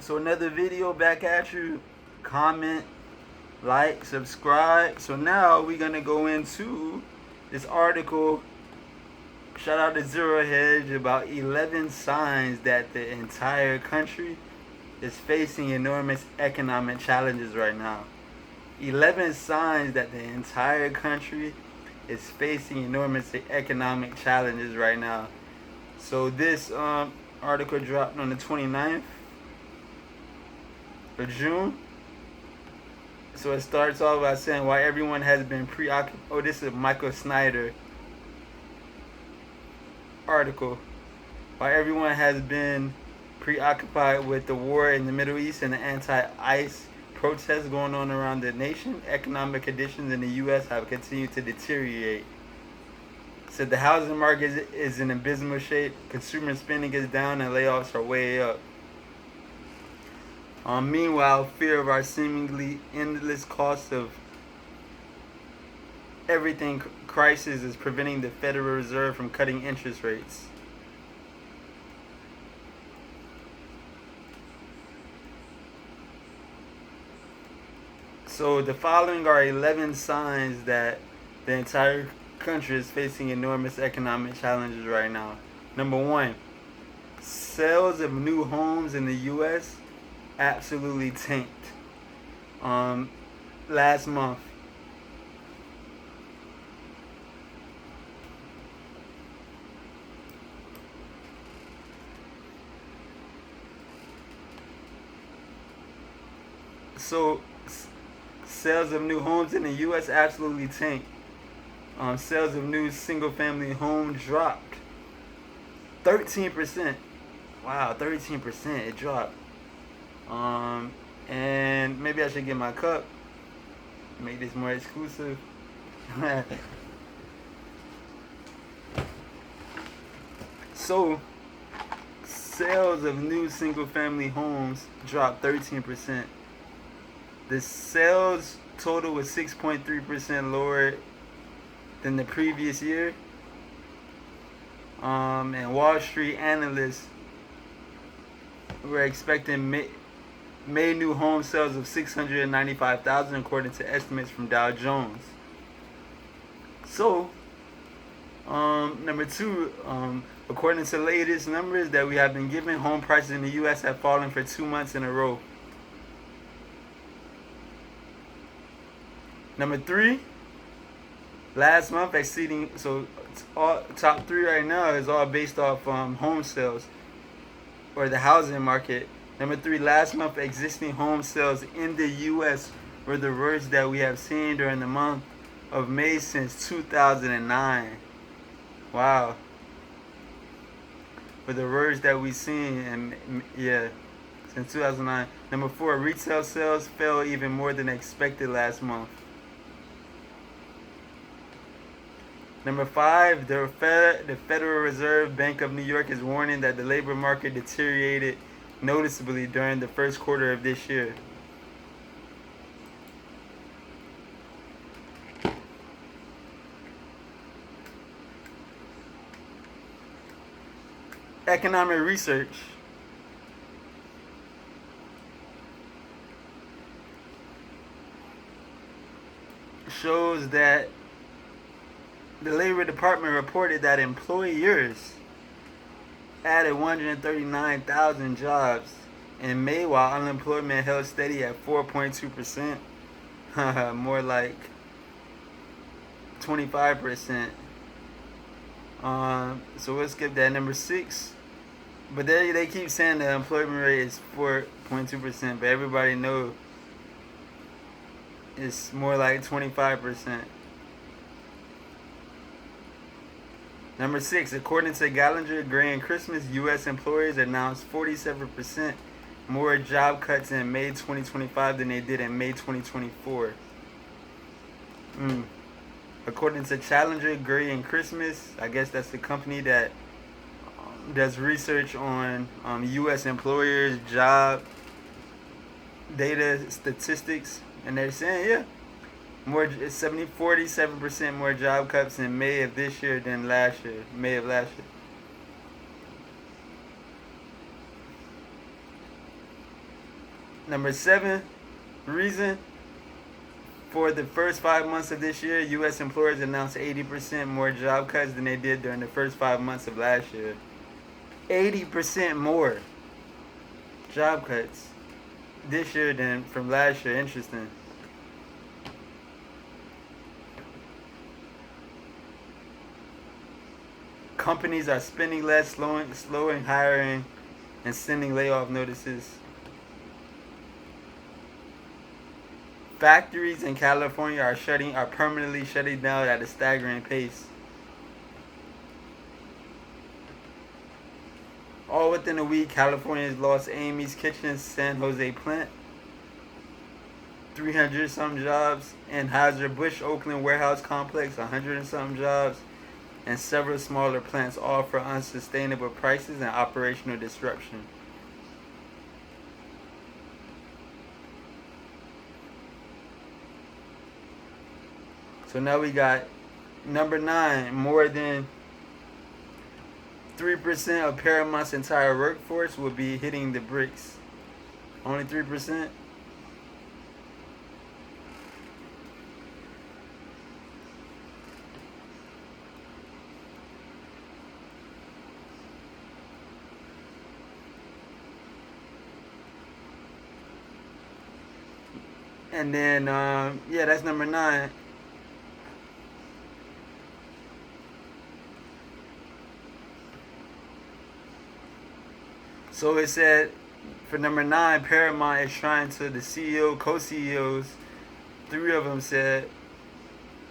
So another video back at you. Comment, like, subscribe. So now we're gonna go into this article. Shout out to Zero Hedge about 11 signs that the entire country is facing enormous economic challenges right now. 11 signs that the entire country is facing enormous economic challenges right now. So this article dropped on the 29th of June. So it starts off by saying why everyone has been preoccupied. Oh, this is a Michael Snyder article. Why everyone has been preoccupied with the war in the Middle East and the anti-ICE protests going on around the nation. Economic conditions in the U.S. have continued to deteriorate. Said the housing market is in abysmal shape. Consumer spending is down and layoffs are way up. Meanwhile, fear of our seemingly endless cost of everything crisis is preventing the Federal Reserve from cutting interest rates. So the following are 11 signs that the entire country is facing enormous economic challenges right now. Number one, sales of new homes in the U.S. absolutely tanked. Last month. So sales of new homes in the U.S. absolutely tanked. Sales of new single-family homes dropped 13%. Wow, 13% it dropped. And maybe I should get my cup, make this more exclusive. So, sales of new single-family homes dropped 13%. The sales total was 6.3% lower than the previous year. And Wall Street analysts were expecting May new home sales of 695,000 according to estimates from Dow Jones. So, number two, according to the latest numbers that we have been given, home prices in the U.S. have fallen for 2 months in a row. Number three, last month exceeding, so all top three right now is all based off home sales or the housing market. Number three, last month existing home sales in the U.S. were the worst that we have seen during the month of May since 2009. Wow. Were the worst that we've seen, and yeah, since 2009. Number four, retail sales fell even more than expected last month. Number five, the Federal Reserve Bank of New York is warning that the labor market deteriorated noticeably during the first quarter of this year. Economic research shows that the Labor Department reported that employers added 139,000 jobs in May, while unemployment held steady at 4.2%. More like 25%. So we'll skip that. Number six. But they keep saying the employment rate is 4.2%, but everybody knows it's more like 25%. Number six, according to Gallagher, Gray & Christmas, U.S. employers announced 47% more job cuts in May 2025 than they did in May 2024. According to Challenger, Gray & Christmas, I guess that's the company that does research on U.S. employers' job data statistics, and they're saying, yeah, 47% more job cuts in May of this year than last year, May of last year. Number 7 reason, for the first 5 months of this year, U.S. employers announced 80% more job cuts than they did during the first 5 months of last year. 80% more job cuts this year than from last year. Interesting. Companies are spending less, slowing hiring, and sending layoff notices. Factories in California are permanently shutting down at a staggering pace. All within a week, California's lost Amy's Kitchen San Jose plant, 300 some jobs, Anheuser-Busch Oakland warehouse complex, 100 and some jobs, and several smaller plants, all for unsustainable prices and operational disruption. So now we got number 9, more than 3% of Paramount's entire workforce will be hitting the bricks. Only 3%? And then, yeah, that's number 9. So it said, for number 9, Paramount is trying to, the CEO, co-CEOs, 3 of them said,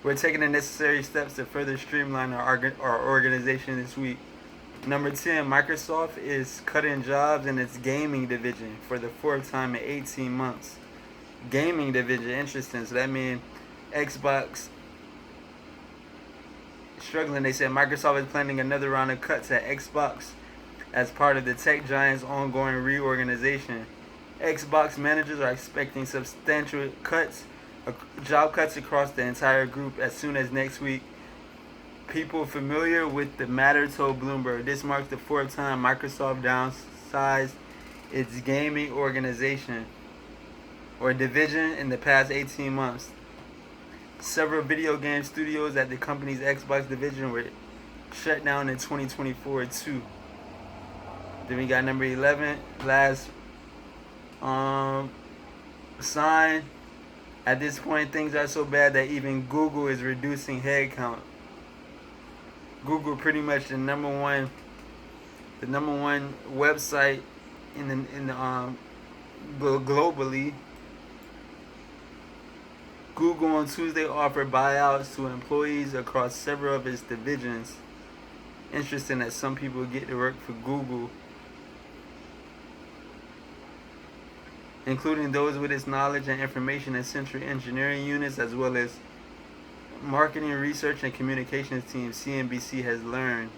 we're taking the necessary steps to further streamline our organization this week. Number 10, Microsoft is cutting jobs in its gaming division for the 4th time in 18 months. Gaming division, interesting. So that means Xbox struggling. They said Microsoft is planning another round of cuts at Xbox as part of the tech giant's ongoing reorganization. Xbox managers are expecting substantial job cuts across the entire group as soon as next week. People familiar with the matter told Bloomberg this marks the 4th time Microsoft downsized its gaming organization or division in the past 18 months. Several video game studios at the company's Xbox division were shut down in 2024 too. Then we got number 11, last sign. At this point, things are so bad that even Google is reducing headcount. Google, pretty much the number one website in the globally. Google on Tuesday offered buyouts to employees across several of its divisions. Interesting that some people get to work for Google, including those with its knowledge and information and central engineering units, as well as marketing, research, and communications teams, CNBC has learned.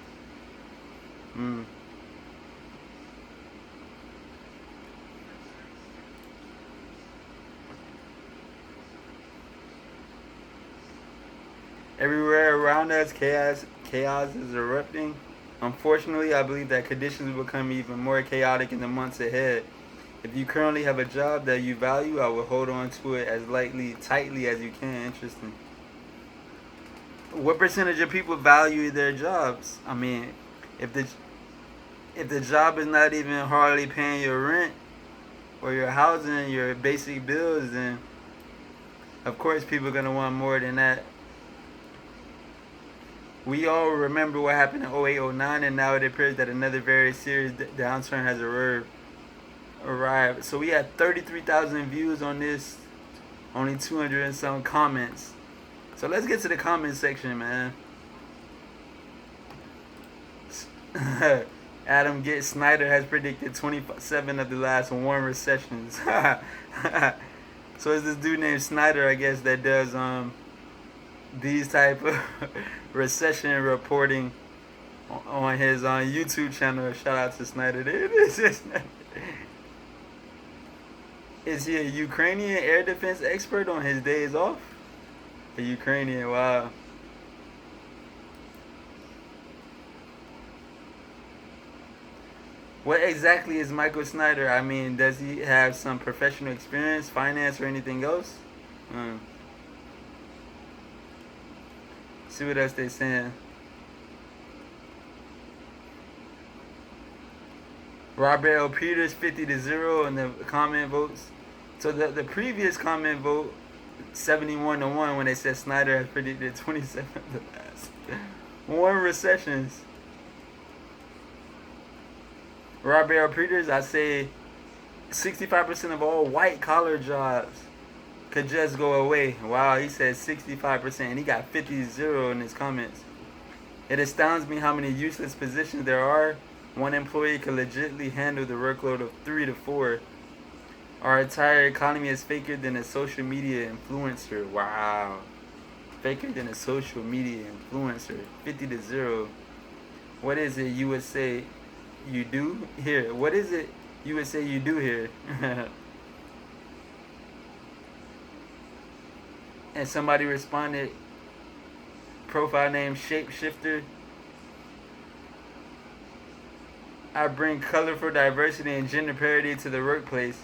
Everywhere around us, chaos is erupting. Unfortunately, I believe that conditions will become even more chaotic in the months ahead. If you currently have a job that you value, I will hold on to it as tightly as you can. Interesting. What percentage of people value their jobs? I mean, if the job is not even hardly paying your rent or your housing, your basic bills, then of course people are gonna want more than that. We all remember what happened in 08-09, and now it appears that another very serious downturn has arrived. So we had 33,000 views on this, only 200 and some comments. So let's get to the comment section, man. Adam Snyder has predicted 27 of the last warm recessions. So it's this dude named Snyder, I guess, that does these type of recession reporting on his YouTube channel. Shout out to Snyder. Is he a Ukrainian air defense expert on his days off? A Ukrainian, wow. What exactly is Michael Snyder? I mean, does he have some professional experience, finance, or anything else? Hmm. See what else they saying. Robert L. Peters 50-0 in the comment votes. So the previous comment vote 71-1 when they said Snyder has predicted 27 of the last one recessions. Robert L. Peters, I say 65% of all white collar jobs could just go away. Wow, he said 65%, and he got 50-0 in his comments. It astounds me how many useless positions there are. One employee could legitimately handle the workload of 3 to 4. Our entire economy is faker than a social media influencer. Wow. Faker than a social media influencer. 50-0. What is it you would say you do here? What is it you would say you do here? And somebody responded, profile name Shapeshifter. I bring colorful diversity and gender parity to the workplace.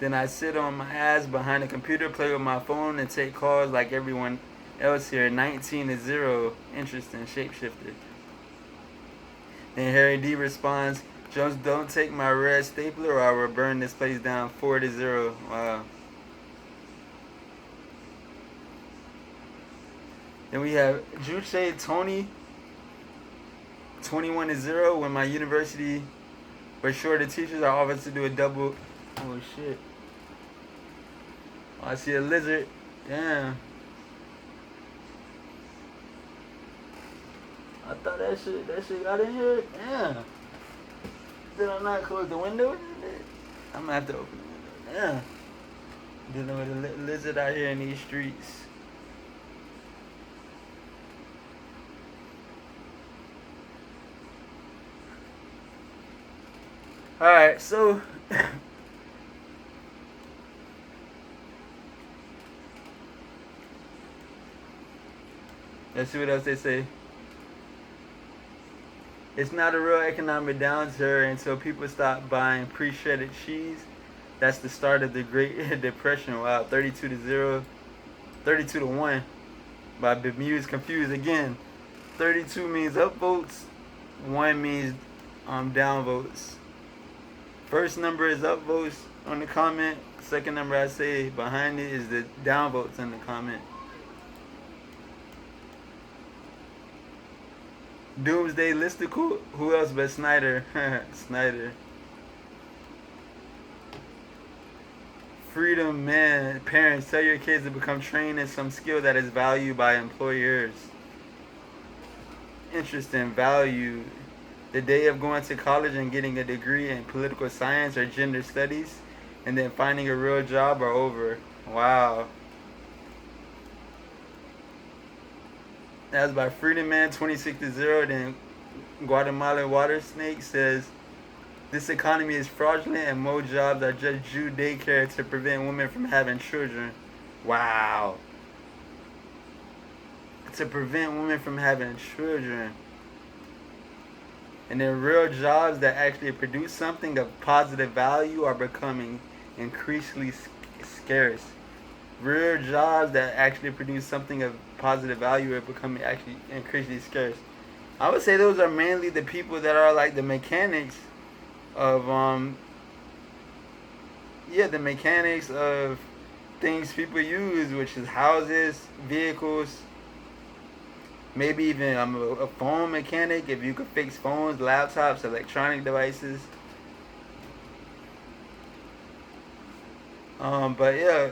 Then I sit on my ass behind a computer, play with my phone, and take calls like everyone else here. 19-0. Interesting. Shapeshifter. Then Harry D responds, Jones, don't take my red stapler or I will burn this place down. 4-0. Wow. Then we have Juche Tony 21-0. When my university was short of teachers, I offered to do a double. Oh shit. Oh, I see a lizard. Damn. I thought that shit got in here. Damn. Did I not close the window? I'm gonna have to open the window. Damn. Dealing with a lizard out here in these streets. Alright, so let's see what else they say. It's not a real economic downturn until people stop buying pre-shredded cheese. That's the start of the Great Depression. Wow, 32-0, 32-1. By Bemused Confused again. 32 means upvotes, 1 means downvotes. First number is upvotes on the comment. Second number I say behind it is the downvotes in the comment. Doomsday Listicle. Who else but Snyder? Snyder. Freedom, man. Parents, tell your kids to become trained in some skill that is valued by employers. Interesting. Value. The day of going to college and getting a degree in political science or gender studies and then finding a real job are over. Wow. That was by Freedom Man 26-0. Then Guatemalan Water Snake says, this economy is fraudulent and more jobs are just Jew daycare to prevent women from having children. Wow. To prevent women from having children. And then real jobs that actually produce something of positive value are becoming increasingly scarce. Real jobs that actually produce something of positive value are becoming actually increasingly scarce. I would say those are mainly the people that are like the mechanics of the mechanics of things people use, which is houses, vehicles, maybe even a phone mechanic if you could fix phones, laptops, electronic devices. But yeah.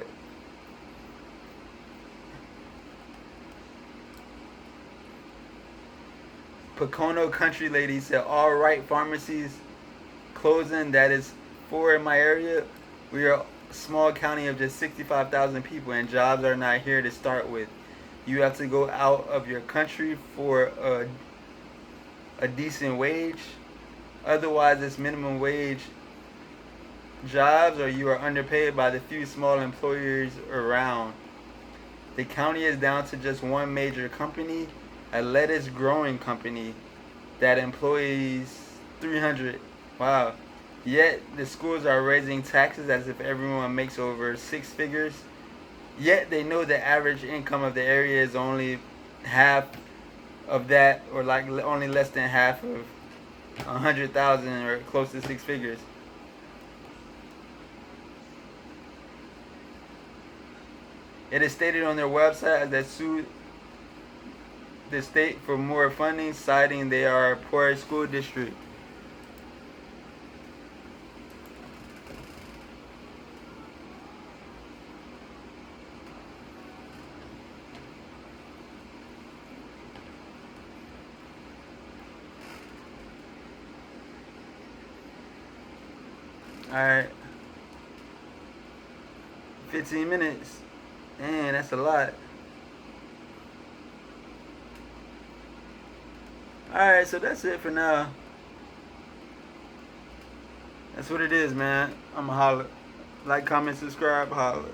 Pocono Country Lady said, all right, pharmacies closing. That is 4 in my area. We are a small county of just 65,000 people, and jobs are not here to start with. You have to go out of your country for a decent wage. Otherwise, it's minimum wage jobs, or you are underpaid by the few small employers around. The county is down to just one major company, a lettuce growing company that employs 300 Wow. Yet the schools are raising taxes as if everyone makes over six figures. Yet they know the average income of the area is only half of that, or like only less than half of 100,000 or close to six figures. It is stated on their website that sued the state for more funding, citing they are a poor school district. Alright, 15 minutes. Man, that's a lot. Alright, so that's it for now. That's what it is, man. I'm going to holler. Like, comment, subscribe, holler.